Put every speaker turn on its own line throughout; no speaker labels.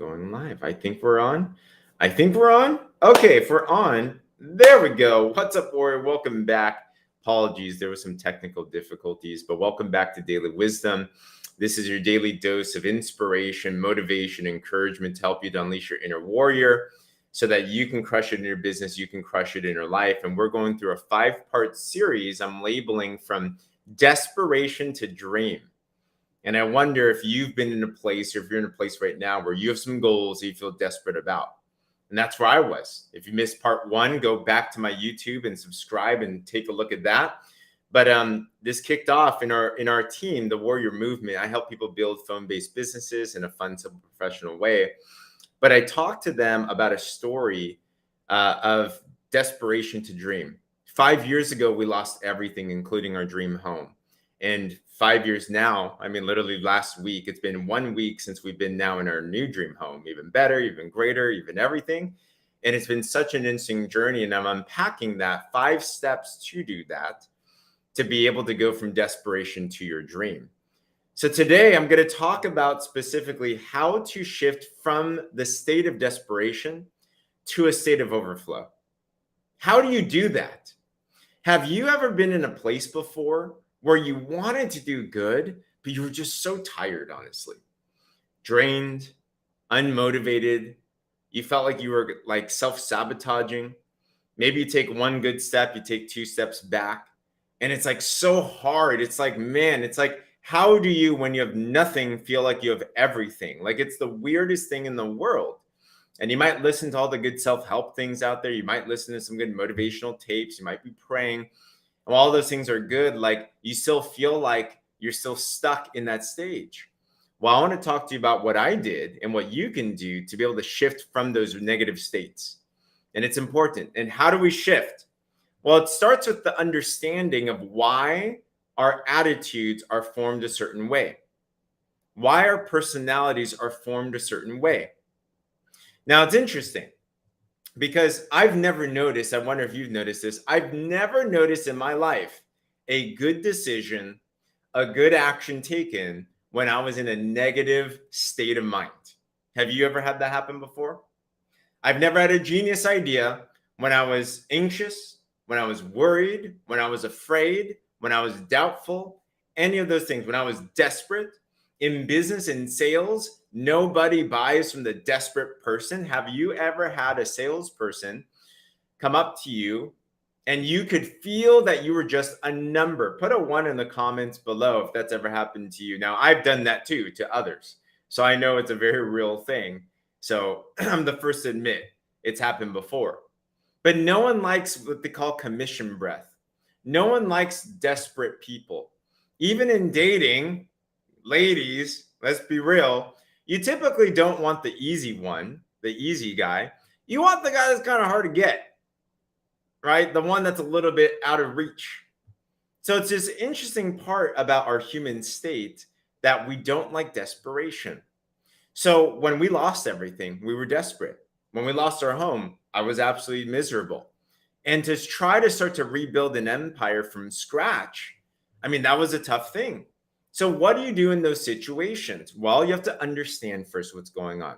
going live. I think we're on. I think we're on. Okay, if we're on, there we go. What's up, Warrior? Welcome back. Apologies, there were some technical difficulties, but welcome back to Daily Wisdom. This is your daily dose of inspiration, motivation, encouragement to help you to unleash your inner warrior so that you can crush it in your business, you can crush it in your life. And we're going through a 5-part series I'm labeling From Desperation to Dream. And I wonder if you've been in a place, or if you're in a place right now where you have some goals that you feel desperate about. And that's where I was. If you missed part 1, go back to my YouTube and subscribe and take a look at that. But this kicked off in our team, the Warrior Movement. I help people build phone-based businesses in a fun, simple, professional way. But I talked to them about a story of desperation to dream. 5 years ago, we lost everything, including our dream home. And 5 years now, I mean, literally last week, it's been 1 week since we've been now in our new dream home, even better, even greater, even everything. And it's been such an interesting journey. And I'm unpacking that 5 steps to do that, to be able to go from desperation to your dream. So today I'm going to talk about specifically how to shift from the state of desperation to a state of overflow. How do you do that? Have you ever been in a place before where you wanted to do good, but you were just so tired, honestly, drained, unmotivated? You felt like you were like self-sabotaging. Maybe you take 1 good step, you take 2 steps back, and it's like so hard. It's like, man, it's like, how do you, when you have nothing, feel like you have everything? Like, it's the weirdest thing in the world. And you might listen to all the good self-help things out there. You might listen to some good motivational tapes. You might be praying. And all those things are good. Like, you still feel like you're still stuck in that stage. Well, I want to talk to you about what I did and what you can do to be able to shift from those negative states. And it's important. And how do we shift? Well, it starts with the understanding of why our attitudes are formed a certain way, why our personalities are formed a certain way. Now, it's interesting because I've never noticed, I wonder if you've noticed this, I've never noticed in my life a good decision, a good action taken when I was in a negative state of mind. Have you ever had that happen before? I've never had a genius idea when I was anxious, when I was worried, when I was afraid, when I was doubtful, any of those things, when I was desperate. In business and sales, nobody buys from the desperate person. Have you ever had a salesperson come up to you and you could feel that you were just a number? Put a 1 in the comments below if that's ever happened to you. Now, I've done that too to others, so I know it's a very real thing. So I'm the first to admit it's happened before. But no one likes what they call commission breath. No one likes desperate people. Even in dating, ladies, let's be real, you typically don't want the easy one, the easy guy. You want the guy that's kind of hard to get, right? The one that's a little bit out of reach. So it's this interesting part about our human state that we don't like desperation. So when we lost everything, we were desperate. When we lost our home, I was absolutely miserable. And to try to start to rebuild an empire from scratch, I mean, that was a tough thing. So what do you do in those situations? Well, you have to understand first what's going on.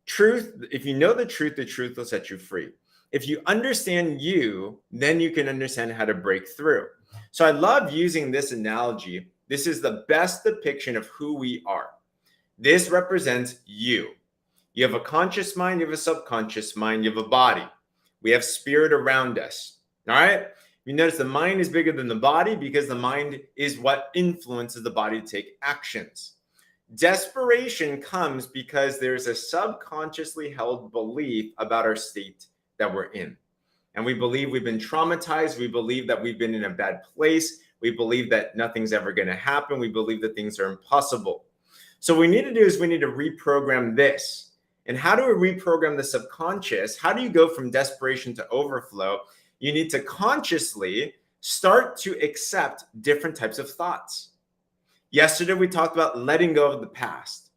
Truth, if you know the truth will set you free. If you understand you, then you can understand how to break through. So I love using this analogy. This is the best depiction of who we are. This represents you. You have a conscious mind, you have a subconscious mind, you have a body. We have spirit around us. All right? You notice the mind is bigger than the body because the mind is what influences the body to take actions. Desperation comes because there's a subconsciously held belief about our state that we're in. And we believe we've been traumatized. We believe that we've been in a bad place. We believe that nothing's ever going to happen. We believe that things are impossible. So what we need to do is we need to reprogram this. And how do we reprogram the subconscious? How do you go from desperation to overflow? You need to consciously start to accept different types of thoughts. Yesterday, we talked about letting go of the past.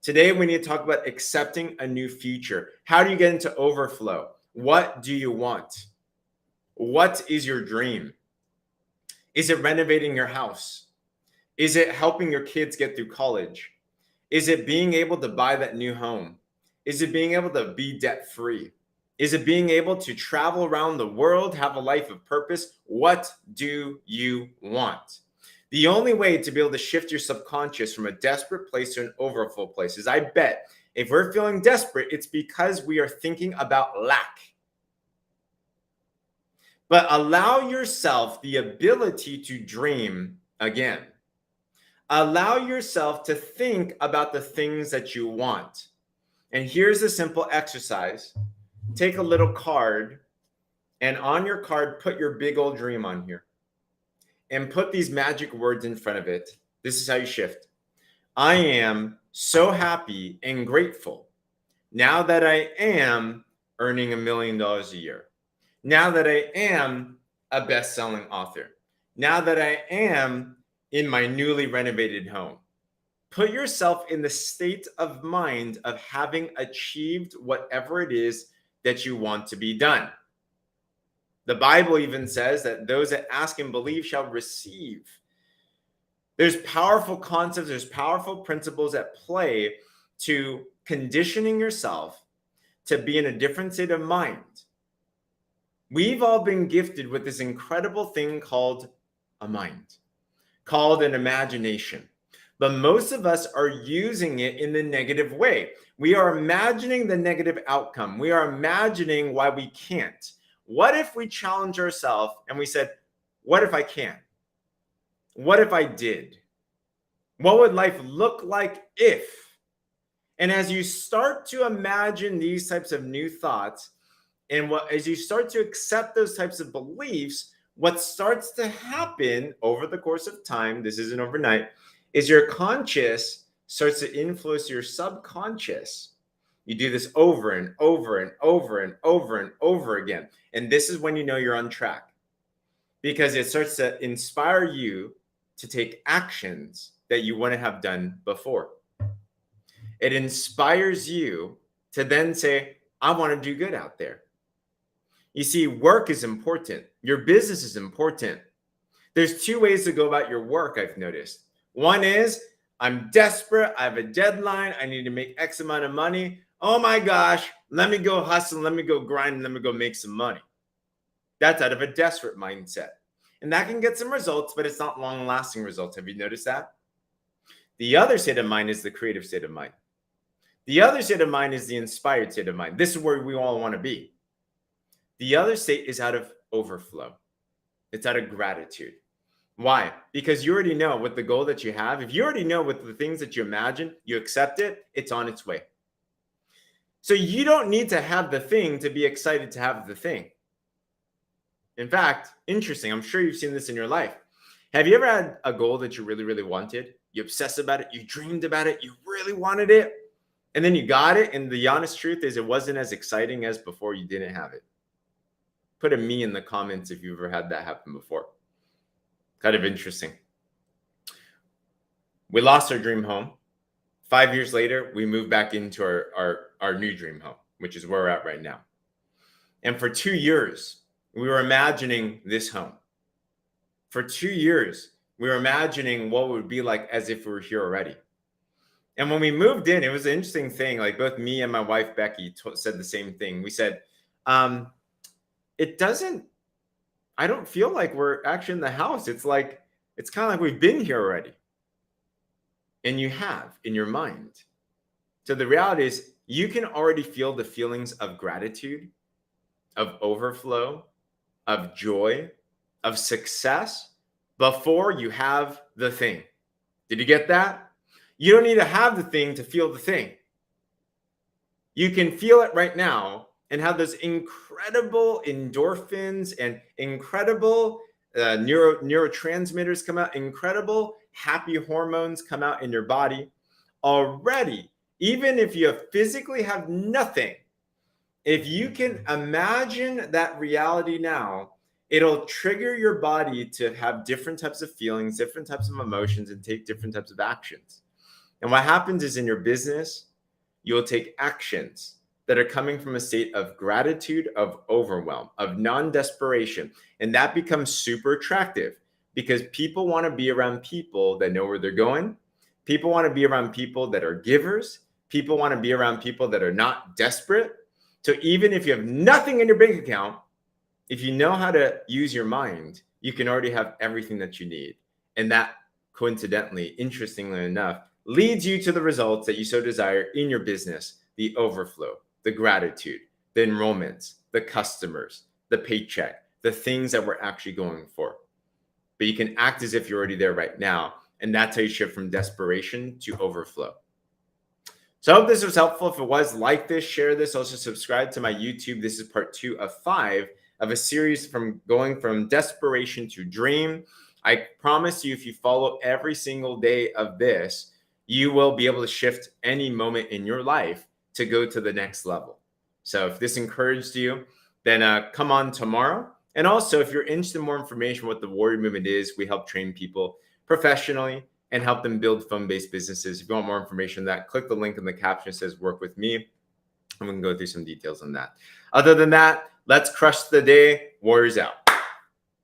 Today, we need to talk about accepting a new future. How do you get into overflow? What do you want? What is your dream? Is it renovating your house? Is it helping your kids get through college? Is it being able to buy that new home? Is it being able to be debt free? Is it being able to travel around the world, have a life of purpose? What do you want? The only way to be able to shift your subconscious from a desperate place to an overflow place is, I bet, if we're feeling desperate, it's because we are thinking about lack. But allow yourself the ability to dream again. Allow yourself to think about the things that you want. And here's a simple exercise. Take a little card, and on your card, put your big old dream on here. And put these magic words in front of it. This is how you shift. I am so happy and grateful now that I am earning $1 million a year. Now that I am a best-selling author. Now that I am in my newly renovated home. Put yourself in the state of mind of having achieved whatever it is that you want to be done. The Bible even says that those that ask and believe shall receive. There's powerful concepts, there's powerful principles at play to conditioning yourself to be in a different state of mind. We've all been gifted with this incredible thing called a mind, called an imagination. But most of us are using it in the negative way. We are imagining the negative outcome. We are imagining why we can't. What if we challenge ourselves and we said, what if I can? What if I did? What would life look like if? And as you start to imagine these types of new thoughts, and as you start to accept those types of beliefs, what starts to happen over the course of time, this isn't overnight, is your conscious starts to influence your subconscious. You do this over and over and over and over and over again. And this is when you know you're on track, because it starts to inspire you to take actions that you wouldn't have done before. It inspires you to then say, I want to do good out there. You see, work is important. Your business is important. There's two ways to go about your work, I've noticed. One is, I'm desperate. I have a deadline. I need to make X amount of money. Oh my gosh, let me go hustle. Let me go grind. Let me go make some money. That's out of a desperate mindset. And that can get some results, but it's not long-lasting results. Have you noticed that? The other state of mind is the creative state of mind. The other state of mind is the inspired state of mind. This is where we all want to be. The other state is out of overflow. It's out of gratitude. Why? Because you already know what the goal that you have. If you already know what the things that you imagine, you accept it, it's on its way. So you don't need to have the thing to be excited to have the thing. In fact, interesting, I'm sure you've seen this in your life. Have you ever had a goal that you really, really wanted? You obsessed about it, you dreamed about it, you really wanted it, and then you got it, and the honest truth is it wasn't as exciting as before you didn't have it. Put a me in the comments if you've ever had that happen before. Kind of interesting. We lost our dream home. 5 years later, we moved back into our new dream home, which is where we're at right now. And for 2 years, we were imagining this home. For 2 years, we were imagining what it would be like as if we were here already. And when we moved in, it was an interesting thing. Like both me and my wife, Becky, said the same thing. We said, I don't feel like we're actually in the house. It's kind of like we've been here already. And you have in your mind. So the reality is you can already feel the feelings of gratitude, of overflow, of joy, of success before you have the thing. Did you get that? You don't need to have the thing to feel the thing. You can feel it right now and have those incredible endorphins and incredible neurotransmitters come out, incredible happy hormones come out in your body already. Even if you physically have nothing, if you can imagine that reality now, it'll trigger your body to have different types of feelings, different types of emotions, and take different types of actions. And what happens is in your business, you'll take actions that are coming from a state of gratitude, of overwhelm, of non-desperation. And that becomes super attractive because people want to be around people that know where they're going. People want to be around people that are givers. People want to be around people that are not desperate. So even if you have nothing in your bank account, if you know how to use your mind, you can already have everything that you need. And that, coincidentally, interestingly enough, leads you to the results that you so desire in your business: the overflow, the gratitude, the enrollments, the customers, the paycheck, the things that we're actually going for. But you can act as if you're already there right now. And that's how you shift from desperation to overflow. So I hope this was helpful. If it was, like this, share this. Also subscribe to my YouTube. This is part 2 of 5 of a series from going from desperation to dream. I promise you, if you follow every single day of this, you will be able to shift any moment in your life to go to the next level. So if this encouraged you, then come on tomorrow. And also, if you're interested in more information what the Warrior Movement is, we help train people professionally and help them build phone-based businesses. If you want more information on that, click the link in the caption that says work with me, and we can go through some details on that. Other than that, let's crush the day. Warriors out.